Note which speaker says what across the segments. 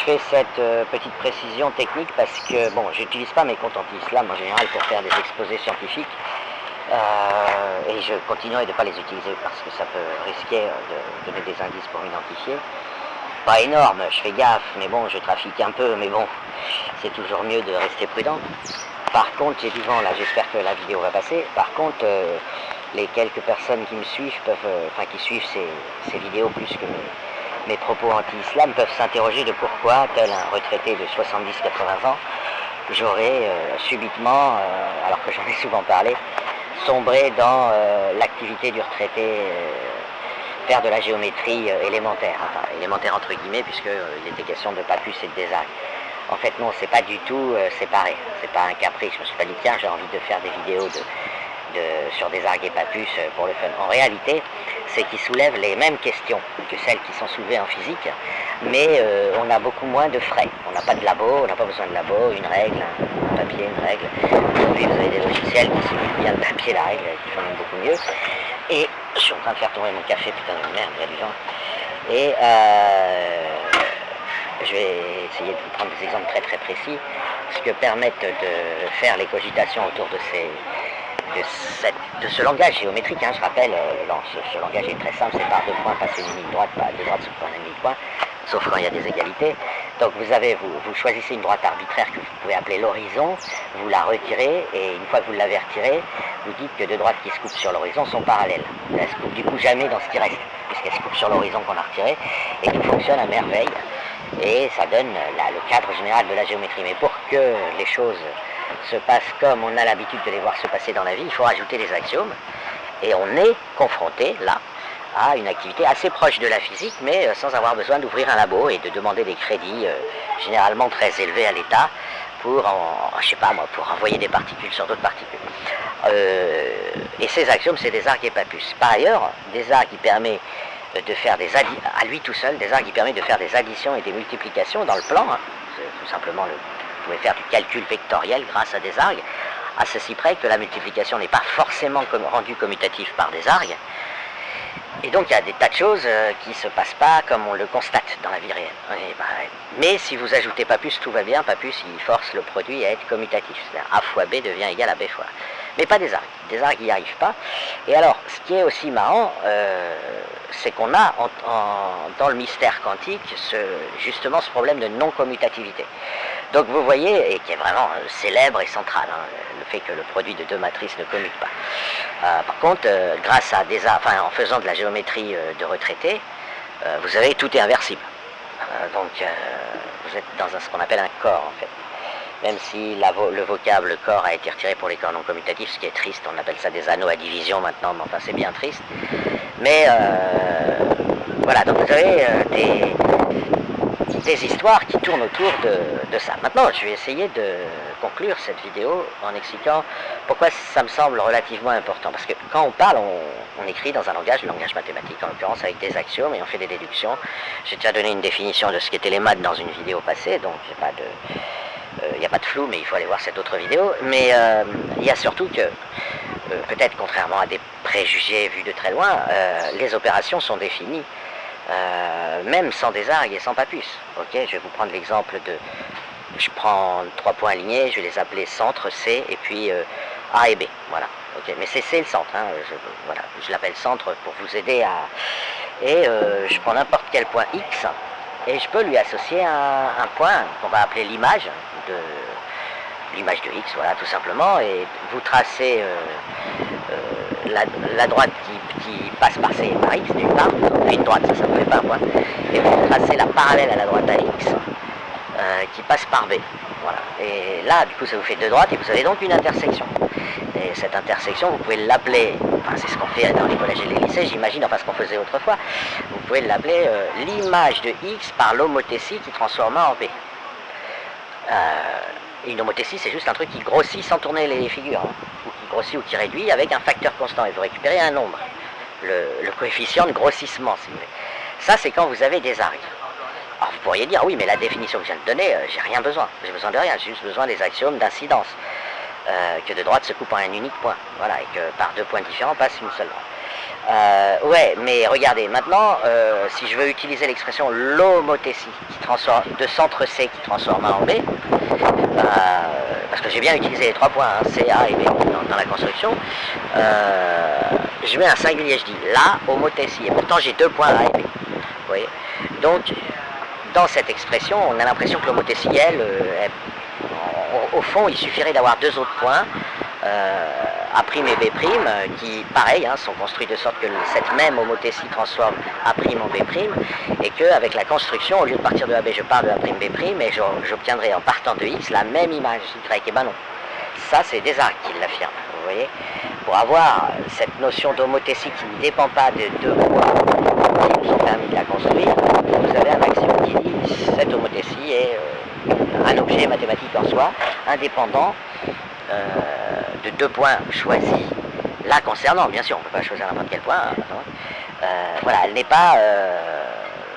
Speaker 1: fais cette petite précision technique parce que, bon, j'utilise pas mes comptes anti-islam en général pour faire des exposés scientifiques. Et je continuerai de ne pas les utiliser parce que ça peut risquer de donner des indices pour m'identifier. Pas énorme, je fais gaffe, mais bon, je trafique un peu, mais bon, c'est toujours mieux de rester prudent. Par contre, j'ai du vent là, j'espère que la vidéo va passer. Par contre, les quelques personnes qui me suivent qui suivent ces vidéos plus que mes propos anti-islam peuvent s'interroger de pourquoi, tel un retraité de 70-80 ans, j'aurais subitement, alors que j'en ai souvent parlé, sombré dans l'activité du retraité, faire de la géométrie élémentaire, enfin élémentaire entre guillemets, puisqu'il était question de Pappus et de Desargues. En fait non, c'est pas du tout séparé, c'est pas un caprice. Je me suis pas dit tiens j'ai envie de faire des vidéos sur Desargues et Pappus pour le fun. En réalité, c'est qu'ils soulèvent les mêmes questions que celles qui sont soulevées en physique, mais on a beaucoup moins de frais. On n'a pas de labo, on n'a pas besoin de labo, une règle, un papier, une règle. Aujourd'hui vous avez des logiciels qui simulent bien le papier et la règle, qui font même beaucoup mieux. Et je suis en train de faire tomber mon café, putain de merde, il y a du vent. Et je vais essayer de vous prendre des exemples très très précis, ce que permettent de faire les cogitations autour de ce langage géométrique. Je rappelle, ce langage est très simple, c'est par deux points passer une ligne droite, pas deux droites sauf quand on a une ligne point, sauf quand il y a des égalités. Donc vous choisissez une droite arbitraire que vous pouvez appeler l'horizon, vous la retirez, et une fois que vous l'avez retirée, vous dites que deux droites qui se coupent sur l'horizon sont parallèles. Elles se coupent du coup jamais dans ce qui reste, puisqu'elles se coupent sur l'horizon qu'on a retiré, et tout fonctionne à merveille. Et ça donne le cadre général de la géométrie. Mais pour que les choses se passent comme on a l'habitude de les voir se passer dans la vie, il faut rajouter des axiomes. Et on est confronté, là, à une activité assez proche de la physique, mais sans avoir besoin d'ouvrir un labo et de demander des crédits généralement très élevés à l'État pour, pour envoyer des particules sur d'autres particules. Et ces axiomes, c'est Desargues et Pappus. Par ailleurs, Desargues qui permet de faire à lui tout seul, Desargues qui permet de faire des additions et des multiplications dans le plan, tout simplement, vous pouvez faire du calcul vectoriel grâce à Desargues, à ceci près que la multiplication n'est pas forcément rendue commutative par Desargues, et donc il y a des tas de choses qui ne se passent pas comme on le constate dans la vie réelle. Mais si vous ajoutez Pappus, tout va bien. Pappus, il force le produit à être commutatif, c'est-à-dire A fois B devient égal à B fois A. Mais pas Desargues. Desargues n'y arrive pas. Et alors, ce qui est aussi marrant, c'est qu'on a dans le mystère quantique justement ce problème de non-commutativité. Donc vous voyez, et qui est vraiment célèbre et central, le fait que le produit de deux matrices ne commute pas. Par contre, grâce à en faisant de la géométrie de retraité, vous savez, tout est inversible. Vous êtes dans ce qu'on appelle un corps, en fait. Même si le vocable corps a été retiré pour les corps non commutatifs, ce qui est triste, on appelle ça des anneaux à division maintenant, mais enfin c'est bien triste. Mais voilà, donc vous avez des histoires qui tournent autour de ça. Maintenant, je vais essayer de conclure cette vidéo en expliquant pourquoi ça me semble relativement important. Parce que quand on parle, on écrit dans un langage, le langage mathématique, en l'occurrence avec des axiomes, et on fait des déductions. J'ai déjà donné une définition de ce qu'étaient les maths dans une vidéo passée, donc il n'y a pas de flou, mais il faut aller voir cette autre vidéo. Mais il y a surtout que, peut-être contrairement à des préjugés vus de très loin, les opérations sont définies, même sans Desargues et sans Pappus. Je vais vous prendre l'exemple je prends 3 points alignés, je vais les appeler centre, C, et puis A et B. Voilà. Mais c'est C le centre. Je l'appelle centre pour vous aider à... Et je prends n'importe quel point X, et je peux lui associer un point qu'on va appeler l'image de X, voilà, tout simplement, et vous tracez la droite qui passe par C et par X, d'une part, puis une droite, ça ne fait pas un point, et vous tracez la parallèle à la droite à X, qui passe par B, voilà. Et là, du coup, ça vous fait deux droites, et vous avez donc une intersection. Et cette intersection, vous pouvez l'appeler, c'est ce qu'on fait dans les collèges et les lycées, j'imagine, ce qu'on faisait autrefois, vous pouvez l'appeler l'image de X par l'homothétie qui transforma en B. Une homothétie, c'est juste un truc qui grossit sans tourner les figures, ou qui grossit ou qui réduit avec un facteur constant, et vous récupérez un nombre, le coefficient de grossissement, si vous voulez. Ça, c'est quand vous avez Desargues. Alors vous pourriez dire, oui, mais la définition que je viens de donner, j'ai rien besoin, j'ai besoin de rien, j'ai juste besoin des axiomes d'incidence, que de droite se coupe en un unique point, voilà, et que par deux points différents passe une seule droite. Ouais, mais regardez, maintenant, si je veux utiliser l'expression l'homothétie, de centre C qui transforme A en B, parce que j'ai bien utilisé les 3 points, hein, C, A et B dans la construction, je mets un singulier, je dis la homothétie, et pourtant j'ai 2 points A et B. Vous voyez. Donc, dans cette expression, on a l'impression que l'homothétie, au fond, il suffirait d'avoir 2 autres points, A' et B', qui, pareil, hein, sont construits de sorte que cette même homothétie transforme A' en B', et qu'avec la construction, au lieu de partir de AB, je pars de A', B', et j'obtiendrai en partant de X la même image Y. Et ben non, ça c'est Desargues qui l'affirme, vous voyez. Pour avoir cette notion d'homothétie qui ne dépend pas de 2 points qui nous ont permis de la construire, vous avez un axiome qui dit cette homothétie est un objet mathématique en soi, indépendant de 2 points choisis, là concernant, bien sûr, on ne peut pas choisir n'importe quel point, hein, voilà, elle n'est pas,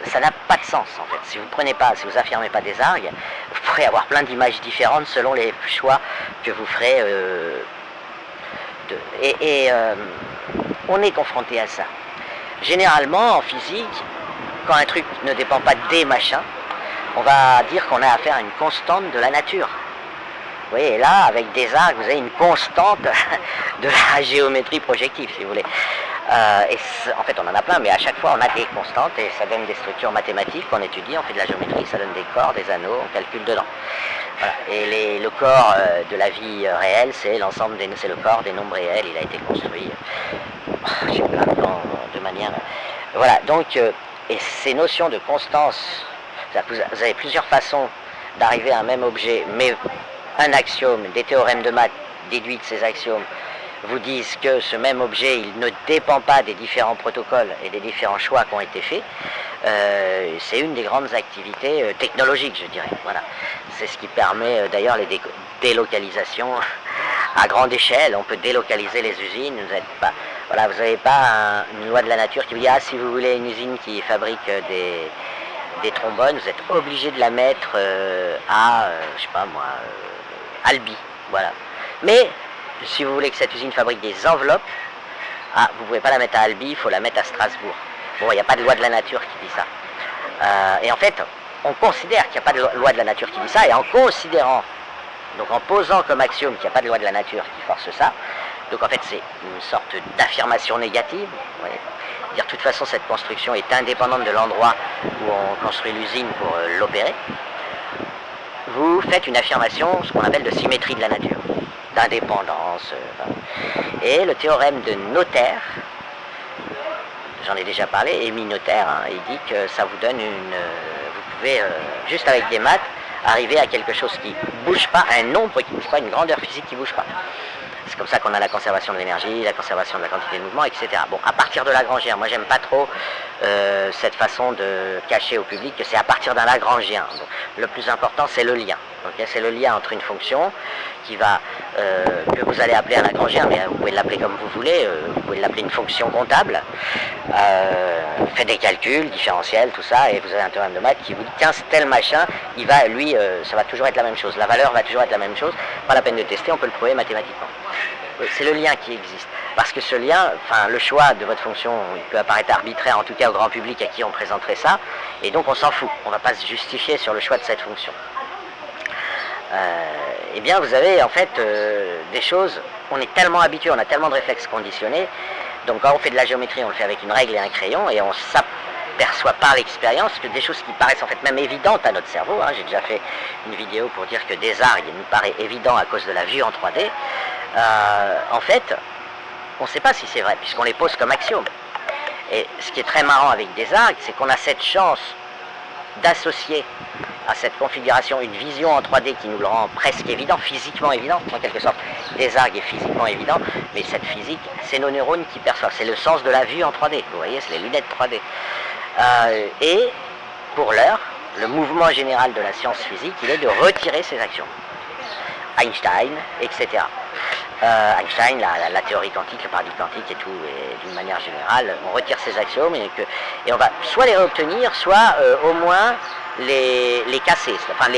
Speaker 1: ça n'a pas de sens en fait. Si vous affirmez pas Desargues, vous pourrez avoir plein d'images différentes selon les choix que vous ferez, on est confronté à ça. Généralement, en physique, quand un truc ne dépend pas des machins, on va dire qu'on a affaire à une constante de la nature. Vous voyez, là, avec Desargues, vous avez une constante de la géométrie projective, si vous voulez. En fait, on en a plein, mais à chaque fois, on a des constantes et ça donne des structures mathématiques qu'on étudie, on fait de la géométrie, ça donne des corps, des anneaux, on calcule dedans. Voilà. Et le corps de la vie réelle, c'est l'ensemble c'est le corps des nombres réels, il a été construit, j'ai plein de plans de manière... Voilà, donc, et ces notions de constance, vous avez plusieurs façons d'arriver à un même objet, mais un axiome, des théorèmes de maths déduits de ces axiomes, vous disent que ce même objet, il ne dépend pas des différents protocoles et des différents choix qui ont été faits. C'est une des grandes activités technologiques, je dirais. Voilà. C'est ce qui permet d'ailleurs les délocalisations à grande échelle. On peut délocaliser les usines. Vous n'avez pas une loi de la nature qui vous dit ah, si vous voulez une usine qui fabrique des trombones, vous êtes obligé de la mettre à, je sais pas moi, Albi. Voilà. Mais si vous voulez que cette usine fabrique des enveloppes, vous ne pouvez pas la mettre à Albi, il faut la mettre à Strasbourg. Bon, il n'y a pas de loi de la nature qui dit ça. Et en fait, on considère qu'il n'y a pas de loi de la nature qui dit ça, et en considérant, donc en posant comme axiome qu'il n'y a pas de loi de la nature qui force ça, donc en fait c'est une sorte d'affirmation négative, vous voyez. Dire de toute façon cette construction est indépendante de l'endroit où on construit l'usine pour l'opérer, vous faites une affirmation, ce qu'on appelle de symétrie de la nature, d'indépendance. Et le théorème de Noether, j'en ai déjà parlé, Émile Noether, hein, il dit que ça vous donne vous pouvez, juste avec des maths, arriver à quelque chose qui ne bouge pas, un nombre qui ne bouge pas, une grandeur physique qui ne bouge pas. C'est comme ça qu'on a la conservation de l'énergie, la conservation de la quantité de mouvement, etc. Bon, à partir de Lagrangien, moi j'aime pas trop cette façon de cacher au public que c'est à partir d'un Lagrangien. Donc, le plus important c'est le lien. Okay, c'est le lien entre une fonction qui va, que vous allez appeler un Lagrangien, mais vous pouvez l'appeler comme vous voulez, vous pouvez l'appeler une fonction comptable, faites des calculs, différentiels, tout ça, et vous avez un théorème de maths qui vous dit tiens, tel machin, il va, lui, ça va toujours être la même chose, la valeur va toujours être la même chose, pas la peine de tester, on peut le prouver mathématiquement. C'est le lien qui existe, parce que ce lien, enfin le choix de votre fonction, il peut apparaître arbitraire, en tout cas au grand public à qui on présenterait ça, et donc on s'en fout, on ne va pas se justifier sur le choix de cette fonction. Eh bien vous avez en fait des choses, on est tellement habitué, on a tellement de réflexes conditionnés, donc quand on fait de la géométrie on le fait avec une règle et un crayon et on s'aperçoit par l'expérience que des choses qui paraissent en fait même évidentes à notre cerveau, hein, j'ai déjà fait une vidéo pour dire que Desargues nous paraît évident à cause de la vue en 3D, en fait on ne sait pas si c'est vrai puisqu'on les pose comme axiome. Et ce qui est très marrant avec Desargues, c'est qu'on a cette chance d'associer à cette configuration une vision en 3D qui nous le rend presque évident, physiquement évident, en quelque sorte. Desargues est physiquement évident, mais cette physique, c'est nos neurones qui perçoivent, c'est le sens de la vue en 3D, vous voyez, c'est les lunettes 3D. Et pour l'heure, le mouvement général de la science physique, il est de retirer ces actions. Einstein, etc. Einstein, la théorie quantique, le paradigme quantique et tout, et d'une manière générale, on retire ces axiomes et on va soit les réobtenir, soit au moins les casser, enfin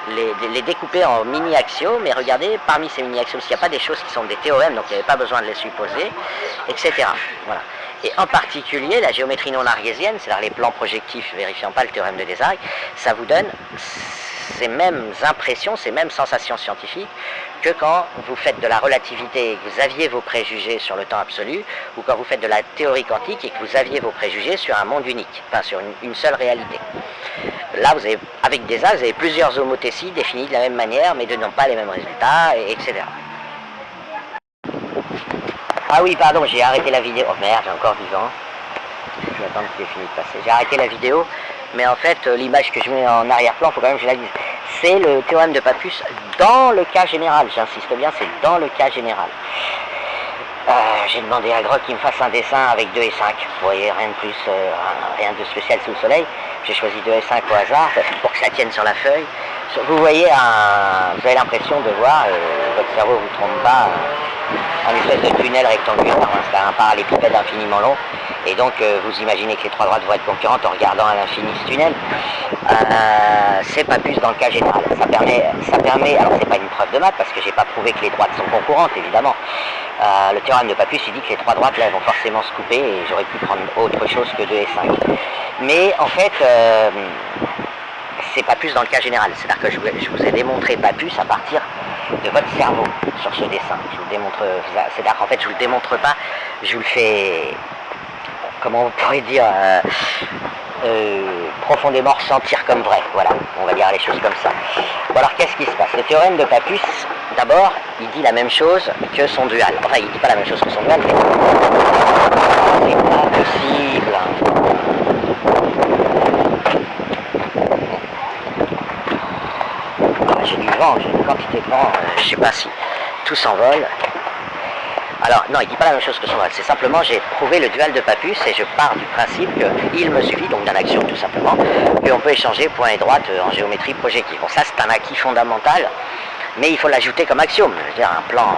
Speaker 1: les découper en mini-axiomes, et regardez, parmi ces mini-axiomes, s'il n'y a pas des choses qui sont des théorèmes, donc il n'y avait pas besoin de les supposer, etc. Voilà. Et en particulier, la géométrie non argésienne, c'est-à-dire les plans projectifs vérifiant pas le théorème de Desargues, ça vous donne ces mêmes impressions, ces mêmes sensations scientifiques que quand vous faites de la relativité et que vous aviez vos préjugés sur le temps absolu, ou quand vous faites de la théorie quantique et que vous aviez vos préjugés sur un monde unique, enfin sur une seule réalité. Là, vous avez, avec Desargues, vous avez plusieurs homothéties définies de la même manière, mais donnant pas les mêmes résultats, etc. Ah oui, pardon, j'ai arrêté la vidéo. Oh merde, j'ai encore du vent. Je vais attendre qu'il ait fini de passer. J'ai arrêté la vidéo, mais en fait, l'image que je mets en arrière-plan, il faut quand même que je la dise. C'est le théorème de Pappus dans le cas général. J'insiste bien, c'est dans le cas général. J'ai demandé à Grock qu'il me fasse un dessin avec 2 et 5. Vous voyez, rien de plus, rien de spécial sous le soleil. J'ai choisi 2 et 5 au hasard, pour que ça tienne sur la feuille. Vous voyez, vous avez l'impression de voir, votre cerveau ne vous trompe pas, un espèce de tunnel rectangulaire, c'est un parallélépipède infiniment long, et donc vous imaginez que les 3 droites vont être concurrentes en regardant à l'infini ce tunnel. C'est Pappus dans le cas général. Ça permet, alors c'est pas une preuve de maths, parce que j'ai pas prouvé que les droites sont concurrentes, évidemment. Le théorème de Pappus, il dit que les 3 droites là vont forcément se couper, et j'aurais pu prendre autre chose que 2 et 5. Mais en fait, c'est Pappus dans le cas général, c'est-à-dire que je vous ai démontré Pappus à partir de votre cerveau sur ce dessin. Je vous démontre, c'est-à-dire qu'en fait je vous le démontre pas, je vous le fais, comment on pourrait dire, profondément ressentir comme vrai, voilà, on va dire les choses comme ça. Bon alors qu'est-ce qui se passe? Le théorème de Pappus, d'abord, il dit la même chose que son dual, enfin il dit pas la même chose que son dual, mais c'est pas possible. J'ai du vent, j'ai une quantité de vent, je sais pas si tout s'envole. Alors non, il dit pas la même chose que son dual, c'est simplement j'ai prouvé le dual de Pappus et je pars du principe qu'il me suffit, donc d'un axiome tout simplement, qu'on peut échanger point et droite en géométrie projective. Bon ça c'est un acquis fondamental, mais il faut l'ajouter comme axiome. Je veux dire, un plan,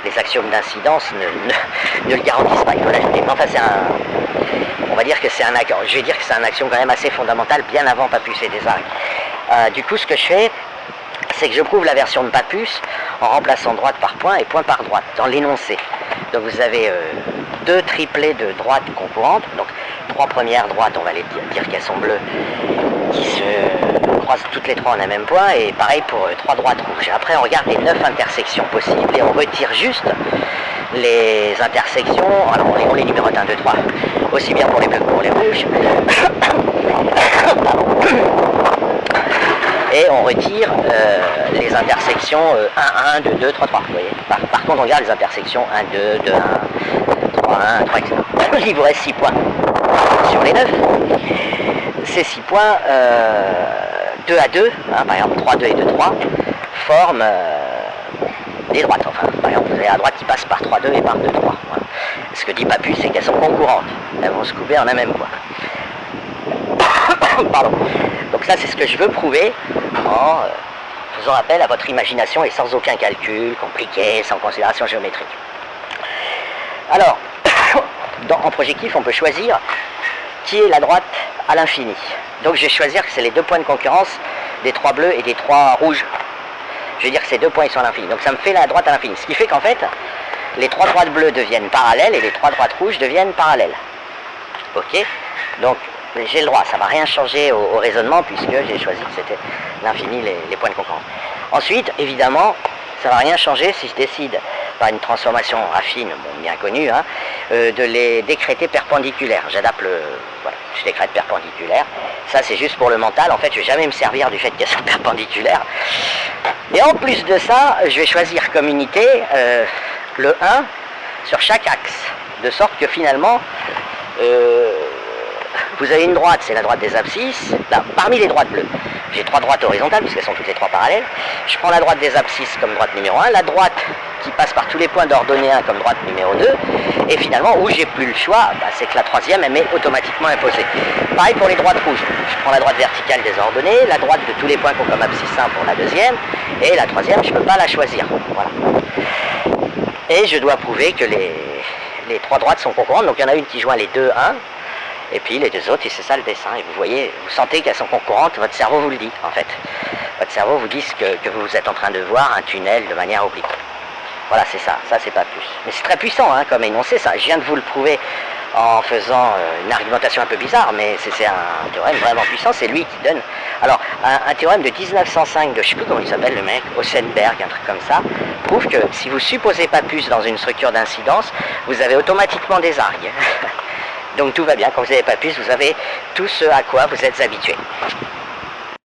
Speaker 1: les axiomes d'incidence ne le garantissent pas, il faut l'ajouter. Mais enfin c'est un, on va dire que c'est un, je vais dire que c'est un axiome quand même assez fondamental, bien avant Pappus et Desargues. Du coup ce que je fais, c'est que je prouve la version de Pappus en remplaçant droite par point et point par droite, dans l'énoncé. Donc vous avez 2 triplés de droites concurrentes, donc 3 premières droites, on va les dire qu'elles sont bleues, qui se croisent toutes les 3 en un même point, et pareil pour 3 droites rouges. Après on regarde les 9 intersections possibles et on retire juste les intersections, alors on les numérote 1, 2, 3, aussi bien pour les bleus que pour les rouges. Et on retire les intersections 1, 1, 2, 2, 3, 3. Vous voyez. Par contre, on regarde les intersections 1, 2, 2, 1, 3, 1, 3, etc. Il vous reste 6 points sur les 9. Ces 6 points, 2 à 2, hein, par exemple 3, 2 et 2, 3, forment des droites. Enfin, par exemple, vous avez la droite qui passe par 3, 2 et par 2, 3. Voilà. Ce que dit Pappus, c'est qu'elles sont concurrentes. Elles vont se couper en un même point. Pardon. Donc ça c'est ce que je veux prouver en faisant appel à votre imagination et sans aucun calcul compliqué, sans considération géométrique. Alors, en projectif on peut choisir qui est la droite à l'infini. Donc je vais choisir que c'est les 2 points de concurrence des 3 bleus et des 3 rouges. Je vais dire que ces 2 points ils sont à l'infini. Donc ça me fait la droite à l'infini. Ce qui fait qu'en fait, les 3 droites bleues deviennent parallèles et les 3 droites rouges deviennent parallèles. Ok? Donc j'ai le droit, ça ne va rien changer au raisonnement puisque j'ai choisi que c'était l'infini, les points de concurrence. Ensuite, évidemment, ça ne va rien changer si je décide, par une transformation affine, bon, bien connue, hein, de les décréter perpendiculaires. J'adapte voilà, je décrète perpendiculaire. Ça c'est juste pour le mental, en fait je ne vais jamais me servir du fait qu'elles sont perpendiculaires. Et en plus de ça, je vais choisir comme unité le 1 sur chaque axe, de sorte que finalement, vous avez une droite, c'est la droite des abscisses, là, parmi les droites bleues. J'ai 3 droites horizontales, puisqu'elles sont toutes les 3 parallèles. Je prends la droite des abscisses comme droite numéro 1, la droite qui passe par tous les points d'ordonnée 1 comme droite numéro 2, et finalement, où j'ai plus le choix, bah, c'est que la troisième, elle m'est automatiquement imposée. Pareil pour les droites rouges. Je prends la droite verticale des ordonnées, la droite de tous les points qui ont comme abscisse 1 pour la deuxième, et la troisième, je ne peux pas la choisir. Voilà. Et je dois prouver que les 3 droites sont concurrentes, donc il y en a une qui joint les 2, 1, et puis les 2 autres, et c'est ça le dessin. Et vous voyez, vous sentez qu'elles sont concurrentes, votre cerveau vous le dit, en fait. votre cerveau vous dise que vous êtes en train de voir un tunnel de manière oblique. Voilà, c'est ça c'est pas plus. Mais c'est très puissant hein, comme énoncé, ça. Je viens de vous le prouver en faisant une argumentation un peu bizarre, mais c'est un théorème vraiment puissant, c'est lui qui donne... Alors, un théorème de 1905 de, je ne sais plus comment il s'appelle le mec, Osenberg, un truc comme ça, prouve que si vous supposez pas plus dans une structure d'incidence, vous avez automatiquement des argues. Donc tout va bien, quand vous n'avez pas plus, vous avez tout ce à quoi vous êtes habitué.